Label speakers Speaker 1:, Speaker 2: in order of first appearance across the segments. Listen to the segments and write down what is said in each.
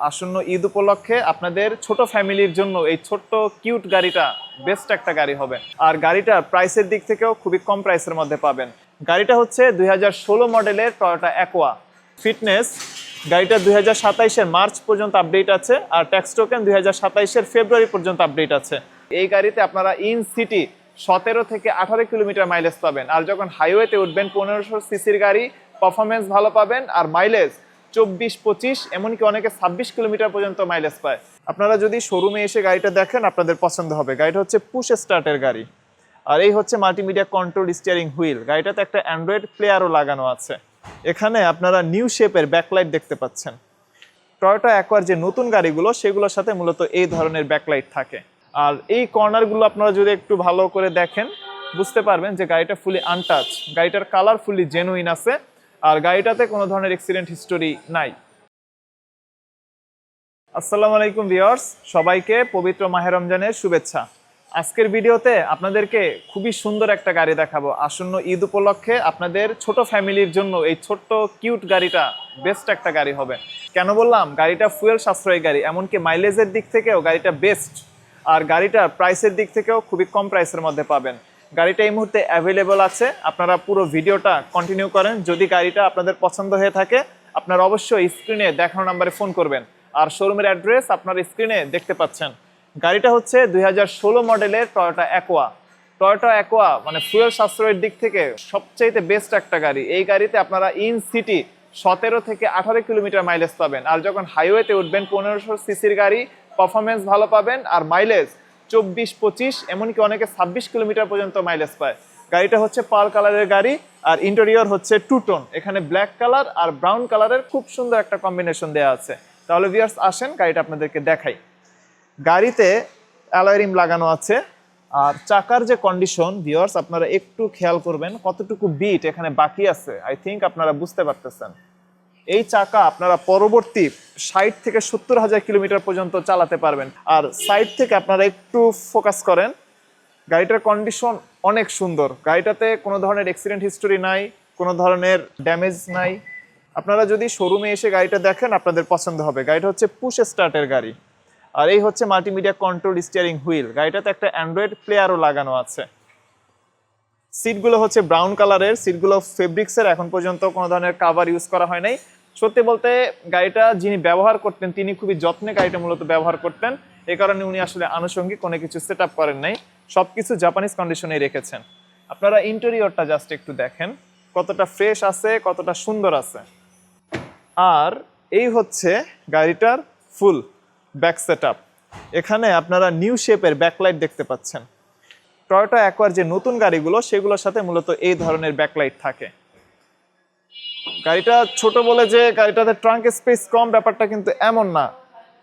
Speaker 1: আসন্ন ঈদ উপলক্ষে আপনাদের ছোট ফ্যামিলির জন্য এই ছোট্ট কিউট গাড়িটা বেস্ট একটা গাড়ি হবে। আর গাড়িটার প্রাইসের দিক থেকেও খুবই কম প্রাইসের মধ্যে পাবেন। গাড়িটা হচ্ছে 2016 মডেলের টয়োটা অ্যাকোয়া। ফিটনেস গাড়িটা 2027-এর মার্চ পর্যন্ত আপডেট আছে, আর ট্যাক্স টোকেন 2027-এর ফেব্রুয়ারি পর্যন্ত আপডেট আছে। এই গাড়িতে আপনারা ইন সিটি 17 থেকে 18 কিলোমিটার মাইলেজ পাবেন, আর যখন হাইওয়েতে উঠবেন 1500 সিসির গাড়ি, পারফরমেন্স ভালো পাবেন, আর মাইলেজ 24-25 এমনকি অনেকে 26 কিলোমিটার পর্যন্ত মাইলেজ পায়। আপনারা যদি শোরুমে এসে গাড়িটা দেখেন আপনাদের পছন্দ হবে। গাড়িটা হচ্ছে পুশ স্টার্টের গাড়ি, আর এই হচ্ছে মাল্টিমিডিয়া কন্ট্রোল স্টিয়ারিং হুইল। গাড়িটাতে একটা অ্যান্ড্রয়েড প্লেয়ারও লাগানো আছে। এখানে আপনারা নিউ শেপের ব্যাকলাইট দেখতে পাচ্ছেন। টয়োটা অ্যাকোয়ার যে নতুন গাড়িগুলো সেগুলোর সাথে মূলত এই ধরনের ব্যাকলাইট থাকে। আর এই কর্নারগুলো আপনারা যদি একটু ভালো করে দেখেন বুঝতে পারবেন যে গাড়িটা ফুলি আনটাচ। গাড়িটার কালার ফুলি জেনুইন আছে, আর গাড়িটাতে কোনো ধরনের অ্যাক্সিডেন্ট হিস্টোরি নাই। আসসালামু আলাইকুম ভিউয়ার্স, সবাইকে পবিত্র মাহে রমজানের শুভেচ্ছা। আজকের ভিডিওতে আপনাদেরকে খুবই সুন্দর একটা গাড়ি দেখাবো। আসন্ন ঈদ উপলক্ষে আপনাদের ছোট ফ্যামিলির জন্য এই ছোট্ট কিউট গাড়িটা বেস্ট একটা গাড়ি হবে। কেন বললাম? গাড়িটা ফুয়েল সাশ্রয়ী গাড়ি, এমনকি মাইলেজের দিক থেকেও গাড়িটা বেস্ট, আর গাড়িটার প্রাইসের দিক থেকেও খুবই কম প্রাইসের মধ্যে পাবেন। গাড়িটা এই মুহূর্তে অ্যাভেলেবল আছে। আপনারা পুরো ভিডিওটা কন্টিনিউ করেন। যদি গাড়িটা আপনাদের পছন্দ হয়ে থাকে আপনারা অবশ্যই স্ক্রিনে দেখানো নাম্বারে ফোন করবেন, আর শোরুমের অ্যাড্রেস আপনার স্ক্রিনে দেখতে পাচ্ছেন। গাড়িটা হচ্ছে 2016 মডেলের টয়োটা অ্যাকোয়া। টয়োটা অ্যাকোয়া মানে ফুয়েল সাশ্রয়ের দিক থেকে সবচাইতে বেস্ট একটা গাড়ি। এই গাড়িতে আপনারা ইন সিটি 17 থেকে 18 কিলোমিটার মাইলেজ পাবেন, আর যখন হাইওয়েতে উঠবেন 1500 সিসির গাড়ি, পারফরমেন্স ভালো পাবেন, আর মাইলেজ 24-25 এমনকি অনেকে 26 কিলোমিটার পর্যন্ত মাইলেজ পায়। গাড়িটা হচ্ছে পার্ল কালারের গাড়ি, আর ইন্টেরিয়র হচ্ছে টু টোন। এখানে ব্ল্যাক কালার আর ব্রাউন কালারের খুব সুন্দর একটা কম্বিনেশন দেওয়া আছে। তাহলে ভিউয়ার্স আসেন গাড়িটা আপনাদেরকে দেখাই। গাড়িতে অ্যালয় রিম লাগানো আছে, আর চাকার যে কন্ডিশন ভিউয়ার্স আপনারা একটু খেয়াল করবেন কতটুকু বিট এখানে বাকি আছে। আই থিঙ্ক আপনারা বুঝতে পারতেছেন। এই চাকা আপনারা পরবর্তী 60 থেকে 70 হাজার কিলোমিটার পর্যন্ত চালাতে পারবেন। আর সাইড থেকে আপনারা একটু ফোকাস করেন, গাড়িটার কন্ডিশন অনেক সুন্দর। গাড়িটাতে কোনো ধরনের অ্যাক্সিডেন্ট হিস্টোরি নাই, কোনো ধরনের ড্যামেজ নাই। আপনারা যদি শোরুমে এসে গাড়িটা দেখেন আপনাদের পছন্দ হবে। গাড়িটা হচ্ছে পুশ স্টার্টের গাড়ি, আর এই হচ্ছে মাল্টিমিডিয়া কন্ট্রোল স্টিয়ারিং হুইল। গাড়িটাতে একটা অ্যান্ড্রয়েড প্লেয়ারও লাগানো আছে। সিটগুলো হচ্ছে ব্রাউন কালারের। সিটগুলো ফেব্রিক্সের, এখন পর্যন্ত কোনো ধরনের কাভার ইউজ করা হয় নাই। সত্যি বলতে গাড়িটা যিনি ব্যবহার করতেন তিনি খুবই যত্নে গাড়িটা মূলত ব্যবহার করতেন, এই কারণে উনি আসলে আনুষঙ্গিক কোনো কিছু সেট আপ করেন নাই, সবকিছু জাপানিজ কন্ডিশনে রেখেছেন। আপনারা ইন্টেরিয়রটা জাস্ট একটু দেখেন কতটা ফ্রেশ আছে, কতটা সুন্দর আছে। আর এই হচ্ছে গাড়িটার ফুল ব্যাক সেট আপ। এখানে আপনারা নিউ শেপের ব্যাকলাইট দেখতে পাচ্ছেন। টয়োটা অ্যাকোয়ার যে নতুন গাড়িগুলো সেগুলোর সাথে মূলত এই ধরনের ব্যাকলাইট থাকে। গাড়িটা ছোট বলে যে গাড়িটাতে ট্রাঙ্ক স্পেস কম, ব্যাপারটা কিন্তু এমন না।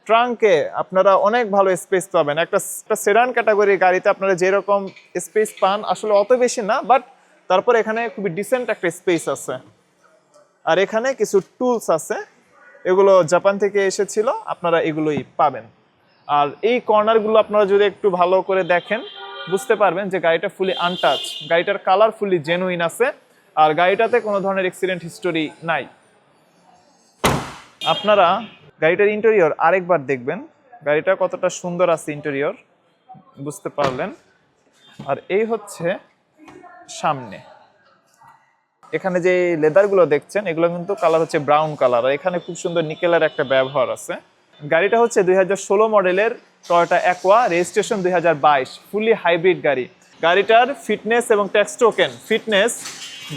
Speaker 1: ট্রাঙ্কে আপনারা অনেক ভালো স্পেস পাবেন। একটা সেডান ক্যাটাগরি গাড়িতে আপনারা যেরকম স্পেস পান আসলে অত বেশি না, বাট তারপর এখানে খুবই ডিসেন্ট একটা স্পেস আছে। আর এখানে কিছু টুলস আছে, এগুলো জাপান থেকে এসেছিল, আপনারা এগুলোই পাবেন। আর এই কর্নারগুলো আপনারা যদি একটু ভালো করে দেখেন বুঝতে পারবেন যে গাড়িটা ফুলি আনটাচ। গাড়িটার কালার ফুলি জেনুইন আছে, আর গাড়িটাতে কোনো ধরনের অ্যাক্সিডেন্ট হিস্টোরি নাই। আপনারা গাড়িটার ইন্টেরিয়র আরেকবার দেখবেন, গাড়িটা কতটা সুন্দর আছে ইন্টেরিয়র বুঝতে পারলেন। আর এই হচ্ছে সামনে, এখানে যে লেদারগুলো দেখছেন এগুলো কিন্তু কালার হচ্ছে ব্রাউন কালার, আর এখানে খুব সুন্দর নিকেলের একটা ব্যবহার আছে। গাড়িটা হচ্ছে 2016 মডেলের টয়োটা অ্যাকোয়া, রেজিস্ট্রেশন 2022, ফুলি হাইব্রিড গাড়ি। গাড়িটার ফিটনেস এবং ট্যাক্স টোকেন, ফিটনেস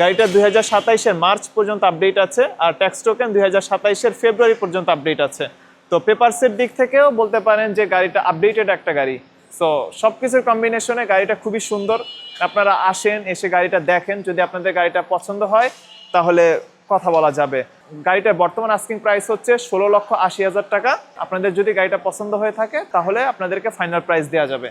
Speaker 1: গাড়িটা 2027-এর মার্চ পর্যন্ত আপডেট আছে, আর ট্যাক্স টোকেন 2027-এর ফেব্রুয়ারি পর্যন্ত আপডেট আছে। তো পেপারসের দিক থেকেও বলতে পারেন যে গাড়িটা আপডেটেড একটা গাড়ি। সো সব কিছুর কম্বিনেশনে গাড়িটা খুবই সুন্দর। আপনারা আসেন, এসে গাড়িটা দেখেন, যদি আপনাদের গাড়িটা পছন্দ হয় তাহলে কথা বলা যাবে। গাড়িটার বর্তমান আস্কিং প্রাইস হচ্ছে 16,80,000 টাকা। আপনাদের যদি গাড়িটা পছন্দ হয়ে থাকে তাহলে আপনাদেরকে ফাইনাল প্রাইস দেওয়া যাবে।